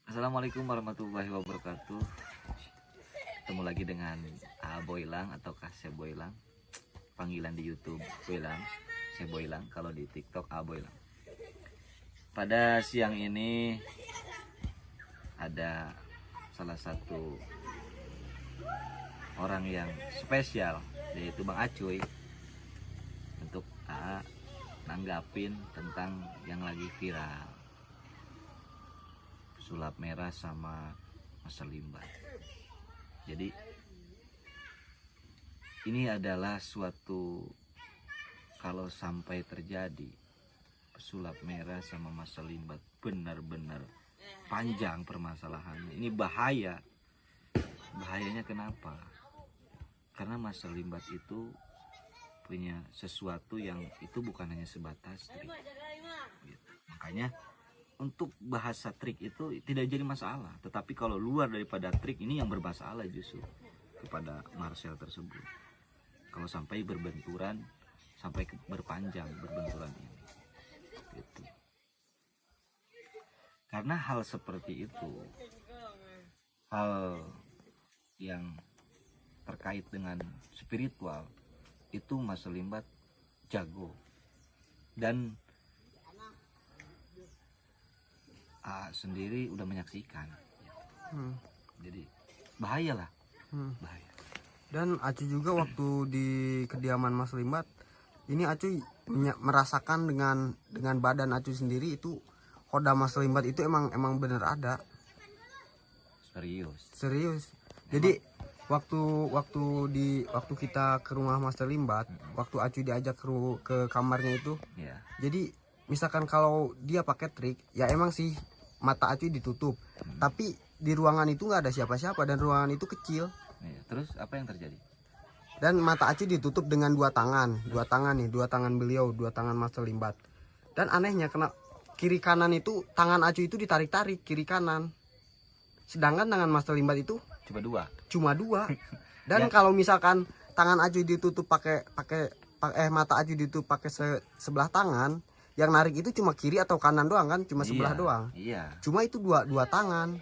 Assalamualaikum warahmatullahi wabarakatuh. Ketemu lagi dengan A Boylang atau Kasih Boylang. Panggilan di YouTube Boylang, saya Boylang. Kalau di TikTok A Boylang. Pada siang ini ada salah satu orang yang spesial, yaitu Bang Acuy, untuk A nanggapin tentang yang lagi viral, sulap merah sama masa limbah. Jadi ini adalah suatu, kalau sampai terjadi sulap merah sama masa limbah, benar-benar panjang permasalahannya. Ini bahaya. Bahayanya kenapa? Karena masa limbah itu punya sesuatu yang itu bukan hanya sebatas trik gitu. Makanya untuk bahasa trik itu tidak jadi masalah, tetapi kalau luar daripada trik ini yang bermasalah justru kepada Marcel tersebut. Kalau sampai berbenturan, sampai berpanjang berbenturan ini gitu. Karena hal seperti itu, hal yang terkait dengan spiritual, itu Mas Limbat jago. Dan A sendiri udah menyaksikan. Jadi bahayalah. Bahaya. Dan Acu juga waktu di kediaman Mas Limbat ini Acu merasakan dengan badan Acu sendiri itu hoda Mas Limbat itu emang bener ada. Serius. Jadi waktu kita ke rumah Mas Limbat, waktu Acu diajak ke kamarnya itu, jadi misalkan kalau dia pakai trik, ya emang sih mata Acu ditutup, tapi di ruangan itu nggak ada siapa-siapa dan ruangan itu kecil. Terus apa yang terjadi? Dan mata Acu ditutup dengan dua tangan beliau, dua tangan Mas Limbat. Dan anehnya kena kiri kanan itu, tangan Acu itu ditarik-tarik kiri kanan, sedangkan tangan Mas Limbat itu cuma dua. Dan kalau misalkan tangan Acu ditutup pakai mata Acu ditutup pakai sebelah tangan, yang narik itu cuma kiri atau kanan doang kan, cuma sebelah doang. Cuma itu dua tangan.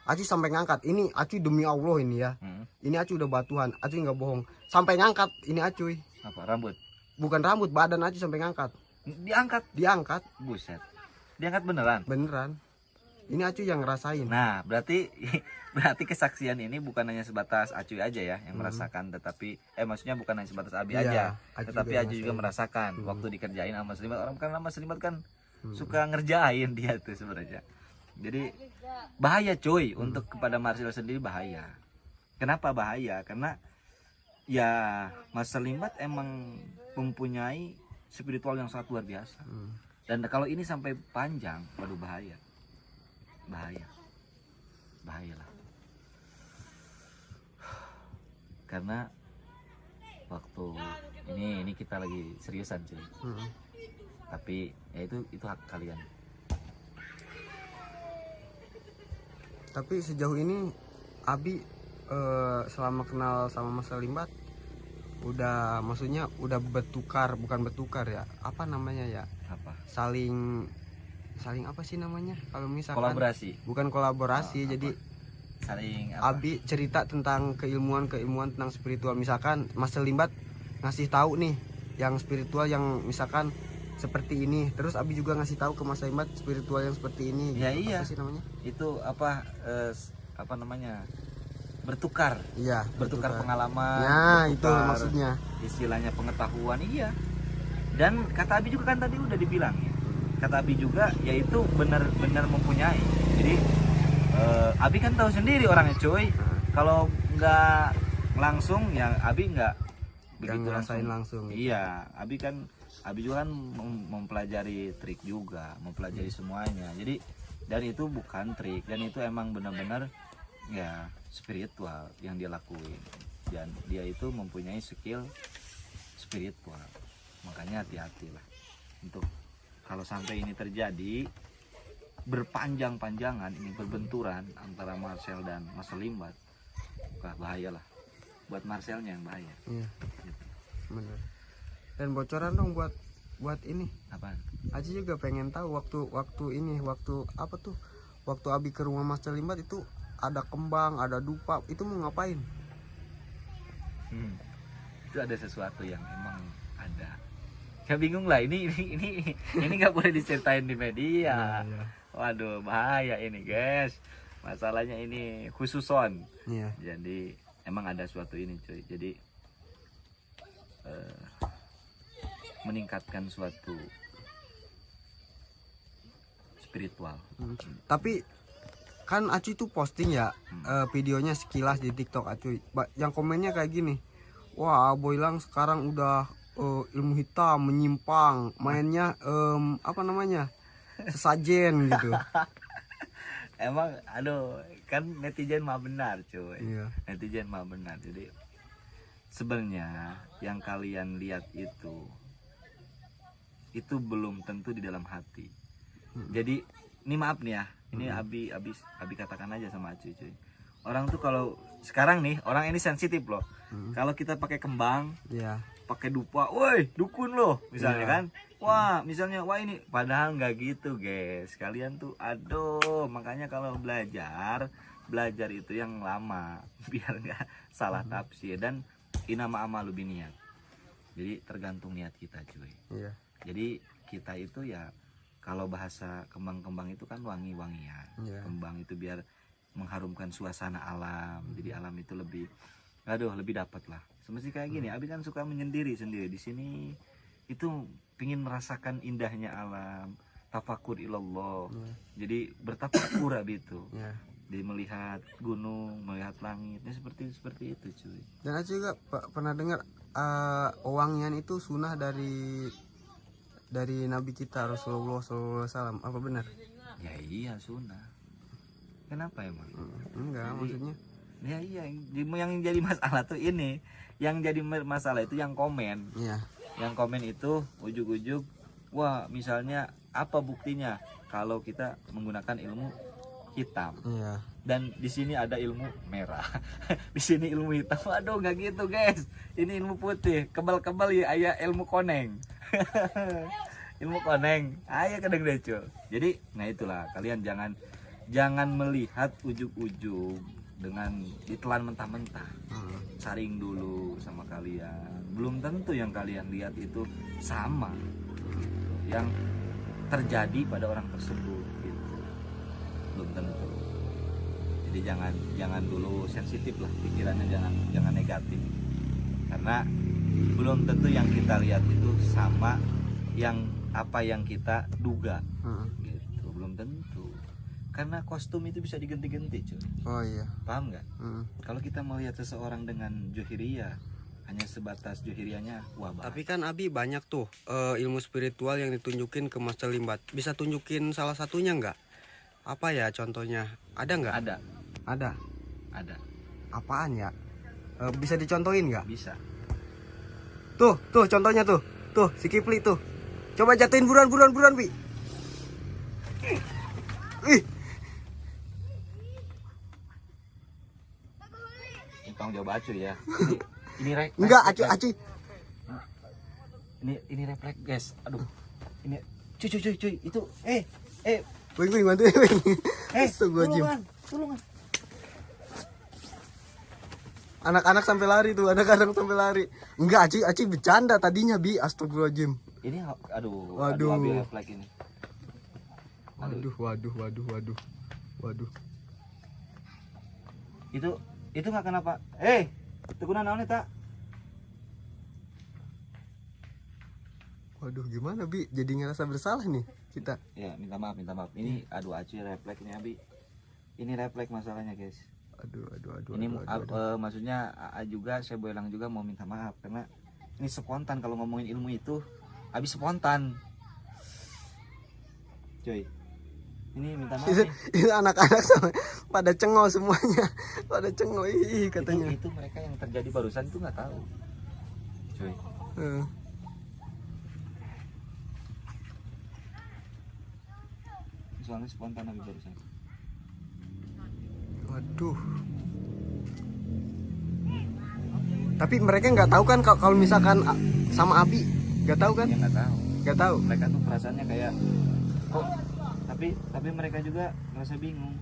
Acu sampai ngangkat. Ini Acu demi Allah ini ya. Ini Acu udah batuhan. Acu nggak bohong. Sampai ngangkat ini Acu. Apa, rambut? Bukan rambut, badan Acu sampai ngangkat. Diangkat. Buset. Diangkat beneran? Beneran. Ini Acu yang ngerasain. Nah, berarti kesaksian ini bukan hanya sebatas Acuy aja ya yang merasakan, tetapi maksudnya bukan hanya sebatas Abi aja, tetapi Acuy juga merasakan waktu dikerjain sama Mas Limbat. Orang kan Mas Limbat kan suka ngerjain dia tuh sebenarnya. Jadi bahaya cuy, untuk kepada Marcel sendiri bahaya. Kenapa bahaya? Karena ya Mas Limbat emang mempunyai spiritual yang sangat luar biasa. Dan kalau ini sampai panjang, waduh bahaya. Bahayalah. Karena waktu ini kita lagi seriusan cuy. Tapi ya itu hak kalian. Tapi sejauh ini Abi selama kenal sama Mas Limbat udah bukan bertukar ya, apa namanya ya, saling apa sih namanya kalau misalkan bukan kolaborasi. Jadi saling Abi cerita tentang keilmuan tentang spiritual. Misalkan Mas Limbat ngasih tahu nih yang spiritual yang misalkan seperti ini, terus Abi juga ngasih tahu ke Mas Limbat spiritual yang seperti ini. Ya gitu. iya. Apa sih namanya? Itu apa namanya? Bertukar. Iya, bertukar pengalaman. Nah, itu maksudnya. Istilahnya pengetahuan, iya. Dan kata Abi juga kan tadi udah dibilang ya. Kata Abi juga yaitu benar-benar mempunyai. Jadi Abi kan tahu sendiri orangnya cuy. Kalau nggak langsung ya Abi nggak begitu langsung. Iya, Abi juga kan mempelajari trik juga, mempelajari semuanya. Jadi dan itu bukan trik, dan itu emang benar-benar ya spiritual yang dia lakuin. Dan dia itu mempunyai skill spiritual. Makanya hati-hatilah untuk kalau sampai ini terjadi berpanjang-panjangan, ini berbenturan antara Marcel dan Mas Limbat, bahayalah. Buat Marcelnya yang bahaya. Iya. Gitu. Benar. Dan bocoran dong buat ini. Apaan? Aji juga pengen tahu waktu apa tuh waktu Abi ke rumah Mas Limbat itu ada kembang, ada dupa, itu mau ngapain? Itu ada sesuatu yang emang ada. Saya bingung lah, ini nggak boleh diceritain di media. Iya. Waduh, bahaya ini guys. Masalahnya ini khususon. Iya. Jadi emang ada suatu ini cuy. Jadi meningkatkan suatu spiritual. Tapi kan Acuy tuh posting ya videonya sekilas di TikTok Acuy. Yang komennya kayak gini. Wah, Boylang sekarang udah ilmu hitam, menyimpang, mainnya apa namanya? Sesajen gitu. Emang aduh, kan netizen mah benar cuy. Iya. Netizen mah benar. Jadi sebenarnya yang kalian lihat itu belum tentu di dalam hati. Jadi ini maaf nih ya, ini Abi katakan aja sama Acuy cuy. Orang tuh kalau sekarang nih, orang ini sensitif loh. Kalau kita pakai kembang, Iya. pakai dupa, woi dukun loh misalnya Iya. kan. Wah, misalnya wah ini padahal nggak gitu guys. Kalian tuh aduh, makanya kalau belajar itu yang lama biar nggak salah tafsir dan inama amalu biniat. Jadi tergantung niat kita cuy. Iya. Jadi kita itu ya kalau bahasa kembang-kembang itu kan wangi-wangian. Iya. Kembang itu biar mengharumkan suasana alam. Jadi alam itu lebih lebih dapat lah. Seperti kayak gini, Abi kan suka menyendiri sendiri di sini. Itu pingin merasakan indahnya alam, tafakur ilallah. Jadi bertafakur Abi itu. Iya. Jadi melihat gunung, melihat langit, ya seperti itu cuy. Dan Acuy juga pernah dengar wangian itu sunnah dari Nabi kita Rasulullah SAW. Apa benar? Ya iya sunnah. Kenapa emang? Enggak, maksudnya. Ya iya, yang jadi masalah tuh ini. Yang jadi masalah itu yang komen. Iya. Yang komen itu ujug-ujug, wah misalnya apa buktinya kalau kita menggunakan ilmu hitam Iya. dan di sini ada ilmu merah, di sini ilmu hitam. Aduh nggak gitu guys, ini ilmu putih, kebal-kebal ya ayah ilmu koneng. Ilmu koneng, ayah kadang decul. Jadi nah itulah kalian jangan melihat ujug-ujug dengan ditelan mentah-mentah. Saring dulu sama kalian. Belum tentu yang kalian lihat itu sama yang terjadi pada orang tersebut gitu. Belum tentu. Jadi jangan dulu sensitif lah pikirannya, jangan negatif. Karena belum tentu yang kita lihat itu sama yang apa yang kita duga. Gitu. Belum tentu. Karena kostum itu bisa diganti-ganti cuy. Oh iya. Paham nggak? Kalau kita melihat seseorang dengan johiriyah hanya sebatas johiriyahnya, wah bahaya. Tapi kan Abi banyak tuh ilmu spiritual yang ditunjukin ke Mas Limbat. Bisa tunjukin salah satunya nggak? Apa ya contohnya? Ada nggak? Ada. Apaan ya? Bisa dicontohin nggak? Bisa. Tuh contohnya tuh. Tuh si Kipli tuh. Coba jatuhin buruan Bi. Ih. Ini tanggung jawab Acuy ya. Ini Enggak, Acuy. Ini refleks guys. Aduh. Ini cuy itu Wing bantuin Wing. tolongan. Anak-anak sampai lari tuh, anak-anak sampai lari. Enggak, Acuy bercanda tadinya Bi. Astagfirullahaladzim. Ini aduh Waduh. refleks ini. Waduh. Itu nggak kenapa? Teguna naon eta? Waduh, gimana Bi? Jadi ngerasa bersalah nih kita. Ya, minta maaf. Ini aduh Acuy refleks ini Abi. Ini refleks masalahnya, guys. Aduh. Ini maksudnya juga saya Boylang juga mau minta maaf karena ini spontan kalau ngomongin ilmu itu Abi spontan. Cuy. Ini minta maaf nih. Itu anak-anak sama pada cengol semuanya. Pada cengol katanya. Itu mereka yang terjadi barusan itu nggak tahu. Cuy. Soalnya spontan Abi barusan. Waduh. Tapi mereka nggak tahu kan kalau misalkan sama Abi, nggak tahu kan? Ya nggak tahu. Nggak tahu. Mereka tuh perasaannya kayak kok Tapi mereka juga ngerasa bingung.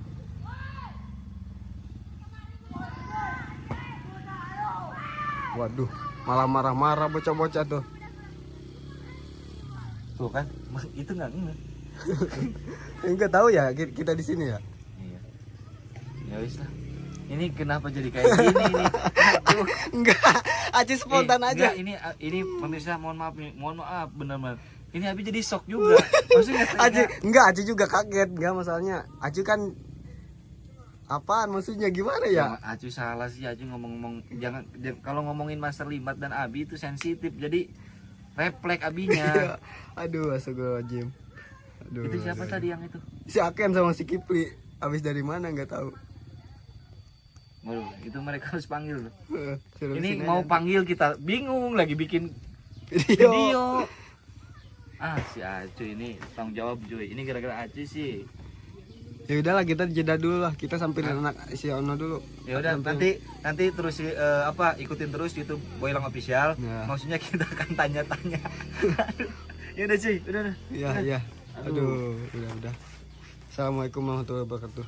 Waduh, malah marah-marah bocah-bocah tuh. Tuh kan, itu nggak Enggak tahu ya kita di sini ya. Iya. Ya wis lah. Ini kenapa jadi kayak gini nih? Aduh. Enggak, Aci spontan aja. Enggak, ini pemirsa mohon maaf benar-benar. Ini Abi jadi shock juga. Maksudnya Aci juga kaget, enggak masalahnya. Aci kan apaan maksudnya gimana ya? Acu salah sih, Acu ngomong-ngomong kalau ngomongin Master Limbat dan Abi itu sensitif. Jadi refleks Abinya. Aduh, astagfirullahaladzim. Aduh. Itu siapa tadi yang itu? Si Aken sama si Kipli. Habis dari mana nggak tahu. Waduh, itu mereka harus panggil loh. Suruh Ini sini mau aja. panggil kita bingung lagi bikin video. video. Si Acu ini tanggung jawab Joy. Ini gara-gara Acu sih. Ya udahlah kita jeda dulu lah. Kita samperin anak si Ono dulu. Ya udah nanti terus ikutin terus YouTube Boylang Official. Ya. Maksudnya kita akan tanya-tanya. Ya udah cuy, udah. Iya. Aduh, udah. Assalamualaikum warahmatullahi wabarakatuh.